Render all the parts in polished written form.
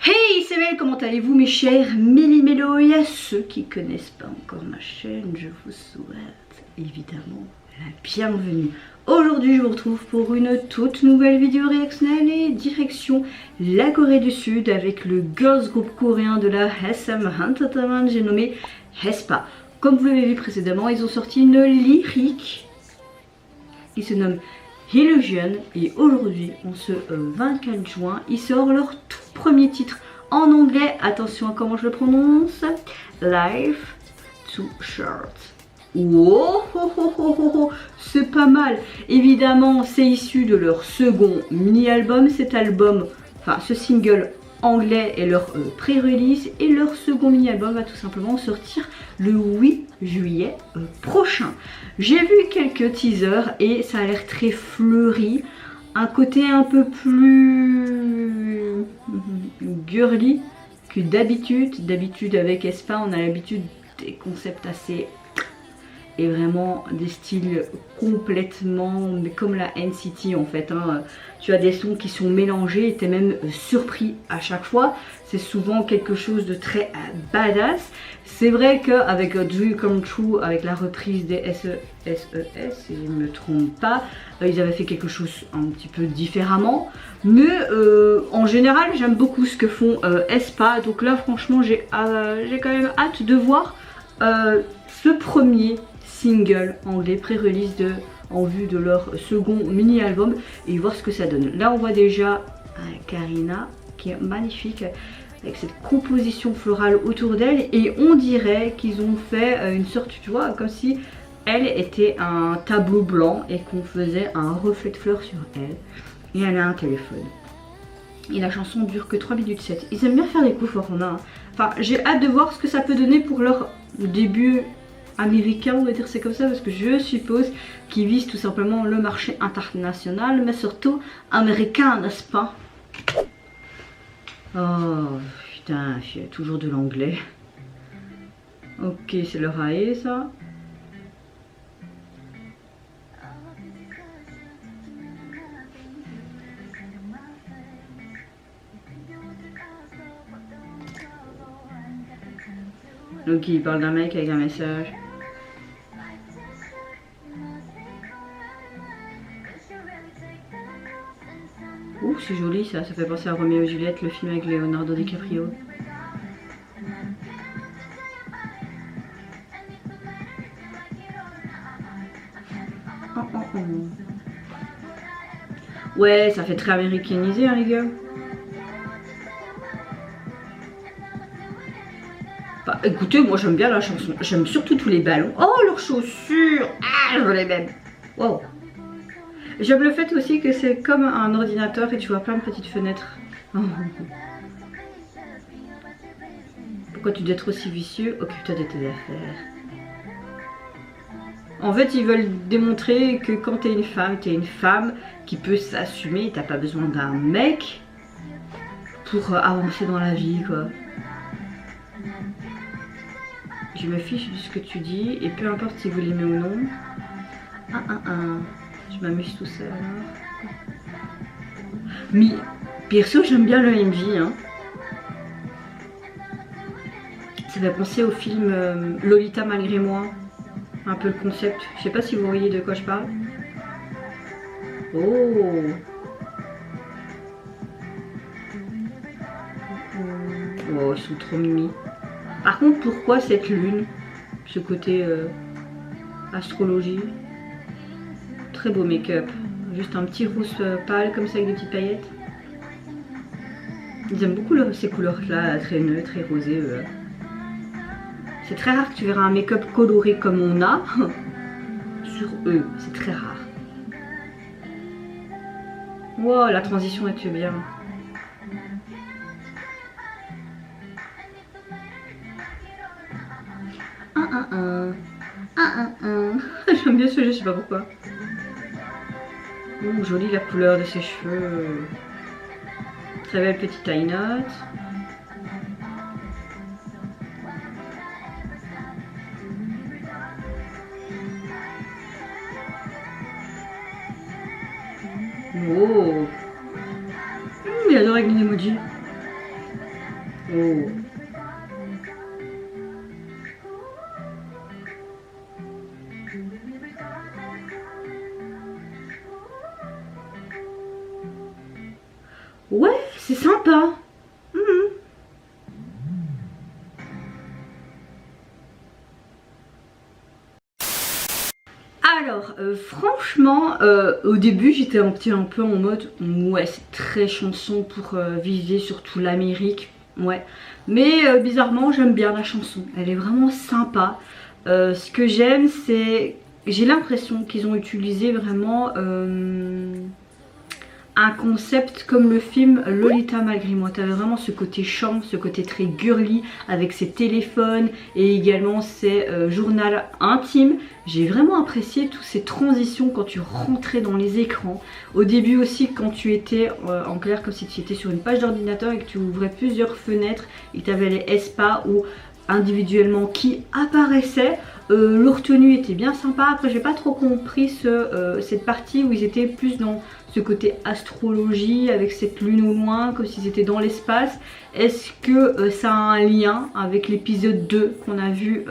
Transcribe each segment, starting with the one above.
Hey, c'est Belle, comment allez-vous mes chers Méli-Mélo? Et à ceux qui connaissent pas encore ma chaîne, je vous souhaite évidemment la bienvenue. Aujourd'hui je vous retrouve pour une toute nouvelle vidéo réactionnelle et direction la Corée du Sud avec le girls group coréen de la SM Entertainment, j'ai nommé aespa. Comme vous l'avez vu précédemment, ils ont sorti une lyrique qui se nomme Illusion et aujourd'hui, en ce 24 juin, ils sortent leur tout premier titre en anglais. Attention à comment je le prononce. Life Too Short. Wow, oh, oh, oh, oh, oh. C'est pas mal. Évidemment, c'est issu de leur second mini-album. Cet album, enfin ce single anglais est leur pré-release et leur second mini-album va tout simplement sortir le 8 juillet prochain. J'ai vu quelques teasers et ça a l'air très fleuri, un côté un peu plus girly que d'habitude. D'habitude avec aespa on a l'habitude des concepts assez et vraiment des styles complètement comme la NCT en fait hein. Tu as des sons qui sont mélangés et tu es même surpris à chaque fois. C'est souvent quelque chose de très badass. C'est vrai qu'avec Dream Come True, avec la reprise des SES, si je ne me trompe pas, ils avaient fait quelque chose un petit peu différemment. Mais en général, j'aime beaucoup ce que font aespa. Donc là, franchement, j'ai quand même hâte de voir ce premier single anglais pré-release en vue de leur second mini-album et voir ce que ça donne. Là on voit déjà Karina qui est magnifique avec cette composition florale autour d'elle et on dirait qu'ils ont fait une sorte, tu vois, comme si elle était un tableau blanc et qu'on faisait un reflet de fleurs sur elle et elle a un téléphone. Et la chanson dure que 3 minutes 7. Ils aiment bien faire des coups forts, hein. Enfin j'ai hâte de voir ce que ça peut donner pour leur début américain, on va dire c'est comme ça, parce que je suppose qu'ils visent tout simplement le marché international, mais surtout américain, n'est-ce pas? Oh putain, il y a toujours de l'anglais. Ok, c'est le raé ça. Ok, il parle d'un mec avec un message. Ouh, c'est joli ça, ça fait penser à Roméo et Juliette, le film avec Leonardo DiCaprio. Oh, oh, oh. Ouais, ça fait très américanisé hein les gars. Bah, écoutez, moi j'aime bien la chanson, j'aime surtout tous les ballons. Oh, leurs chaussures, ah, je les aime. Wow. J'aime le fait aussi que c'est comme un ordinateur et tu vois plein de petites fenêtres. Pourquoi tu dois être aussi vicieux? Occupe-toi de tes affaires. En fait, ils veulent démontrer que quand t'es une femme qui peut s'assumer et t'as pas besoin d'un mec pour avancer dans la vie, quoi. Je me fiche de ce que tu dis et peu importe si vous l'aimez ou non. Je m'amuse tout seul alors. Mais perso j'aime bien le MV hein. Ça fait penser au film Lolita malgré moi. Un peu le concept. Je sais pas si vous voyez de quoi je parle. Oh, oh ils sont trop mimi. Par contre pourquoi cette lune? Ce côté astrologie. Très beau make-up. Juste un petit rousse pâle comme ça avec des petites paillettes. Ils aiment beaucoup ces couleurs là, très neutres, très rosées. C'est très rare que tu verras un make-up coloré comme on a sur eux. C'est très rare. Wow, la transition est bien. J'aime bien ce jeu, je sais pas pourquoi. Ouh, jolie la couleur de ses cheveux. Très belle petite high note. Oh. Il adore avec les emojis. Oh. Ouais, c'est sympa. Alors, franchement, au début j'étais un peu en mode ouais, c'est très chanson pour viser surtout l'Amérique, ouais. Mais bizarrement j'aime bien la chanson, elle est vraiment sympa. Ce que j'aime c'est, j'ai l'impression qu'ils ont utilisé vraiment un concept comme le film Lolita malgré moi. T'avais vraiment ce côté chant, ce côté très girly avec ses téléphones et également ses journaux intimes. J'ai vraiment apprécié toutes ces transitions quand tu rentrais dans les écrans. Au début aussi quand tu étais en clair comme si tu étais sur une page d'ordinateur et que tu ouvrais plusieurs fenêtres et que tu avais les espas ou individuellement qui apparaissaient. Leur tenue était bien sympa. Après j'ai pas trop compris cette partie où ils étaient plus dans ce côté astrologie avec cette lune au loin comme s'ils étaient dans l'espace. Est-ce que ça a un lien avec l'épisode 2 qu'on a vu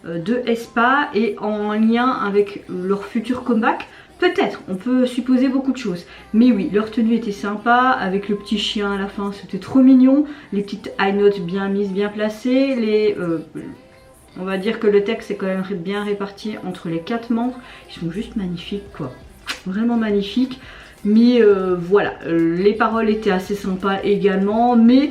de Espa et en lien avec leur futur comeback? Peut-être, on peut supposer beaucoup de choses. Mais oui, leur tenue était sympa, avec le petit chien à la fin, c'était trop mignon. Les petites high notes bien mises, bien placées. On va dire que le texte est quand même bien réparti entre les 4 membres. Ils sont juste magnifiques quoi. Vraiment magnifiques. Mais voilà, les paroles étaient assez sympas également. Mais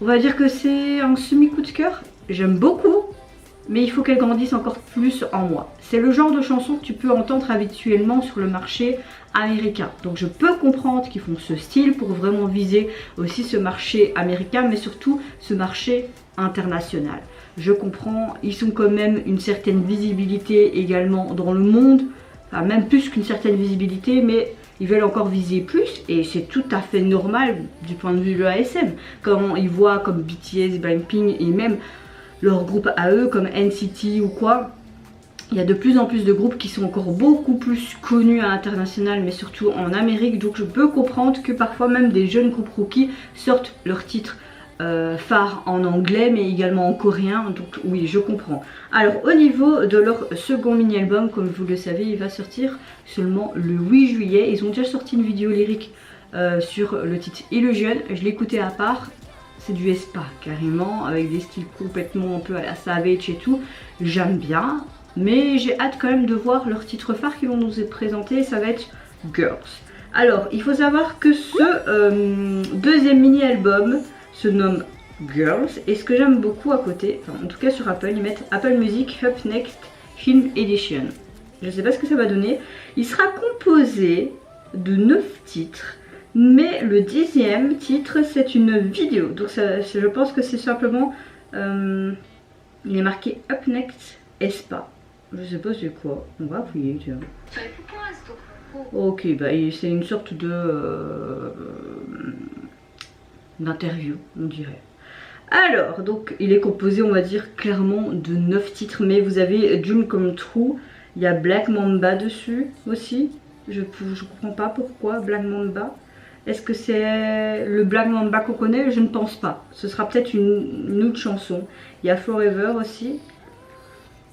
on va dire que c'est un semi-coup de cœur. J'aime beaucoup. Mais il faut qu'elle grandisse encore plus en moi. C'est le genre de chanson que tu peux entendre habituellement sur le marché américain. Donc je peux comprendre qu'ils font ce style pour vraiment viser aussi ce marché américain, mais surtout ce marché international. Je comprends, ils ont quand même une certaine visibilité également dans le monde, enfin même plus qu'une certaine visibilité, mais ils veulent encore viser plus et c'est tout à fait normal du point de vue de l'ASM. Quand ils voient comme BTS, Blackpink et même leurs groupes à eux comme NCT ou quoi, il y a de plus en plus de groupes qui sont encore beaucoup plus connus à l'international mais surtout en Amérique, donc je peux comprendre que parfois même des jeunes groupes rookies sortent leurs titres phares en anglais mais également en coréen, donc oui je comprends. Alors au niveau de leur second mini album, comme vous le savez, il va sortir seulement le 8 juillet, ils ont déjà sorti une vidéo lyrique sur le titre Illusion, je l'ai écouté à part. C'est du Espa carrément, avec des styles complètement un peu à la Savage et tout. J'aime bien, mais j'ai hâte quand même de voir leur titre phare qu'ils vont nous présenter. Ça va être Girls. Alors, il faut savoir que ce deuxième mini-album se nomme Girls. Et ce que j'aime beaucoup à côté, enfin, en tout cas sur Apple, ils mettent Apple Music Up Next Film Edition. Je ne sais pas ce que ça va donner. Il sera composé de 9 titres. Mais le 10e titre c'est une vidéo, donc ça, je pense que c'est simplement, il est marqué Up Next Espa, je sais pas c'est quoi, on va fouiller tiens. Ok, bah c'est une sorte de d'interview on dirait. Alors donc il est composé on va dire clairement de 9 titres, mais vous avez Dream Come True, il y a Black Mamba dessus aussi, je comprends pas pourquoi Black Mamba. Est-ce que c'est le Black Mamba qu'on connaît? Je ne pense pas. Ce sera peut-être une autre chanson. Il y a Forever aussi.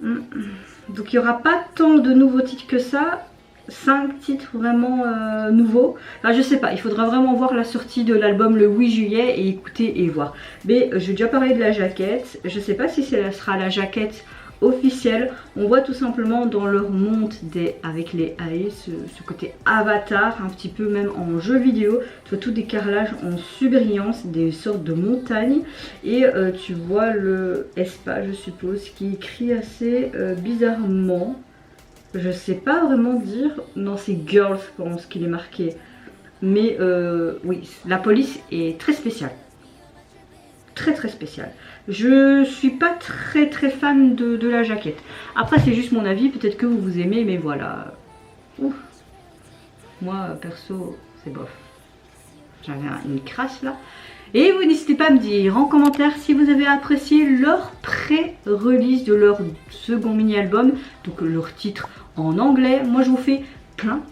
Donc il n'y aura pas tant de nouveaux titres que ça. 5 titres vraiment nouveaux. Enfin je sais pas, il faudra vraiment voir la sortie de l'album le 8 juillet et écouter et voir. Mais j'ai déjà parlé de la jaquette. Je sais pas si ce sera la jaquette officielle. On voit tout simplement dans leur monde avec les AI ce côté avatar, un petit peu même en jeu vidéo. Tu vois tout des carrelages en surbrillance, des sortes de montagnes. Et tu vois le Espa je suppose qui écrit assez bizarrement. Je sais pas vraiment dire. Non c'est Girls je pense qu'il est marqué. Mais oui, la police est très spéciale. Très spécial. Je suis pas très fan de la jaquette. Après c'est juste mon avis, peut-être que vous aimez, mais voilà. Ouf. Moi perso c'est bof. J'avais une crasse là. Et vous n'hésitez pas à me dire en commentaire si vous avez apprécié leur pré-release de leur second mini-album, donc leur titre en anglais. Moi je vous fais plein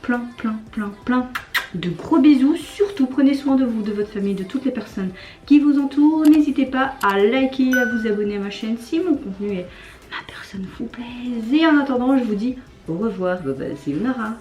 de gros bisous. Surtout prenez soin de vous, de votre famille, de toutes les personnes qui vous entourent. N'hésitez pas à liker et à vous abonner à ma chaîne si mon contenu et ma personne vous plaisent. Et en attendant, je vous dis au revoir. Bye bye, sayonara.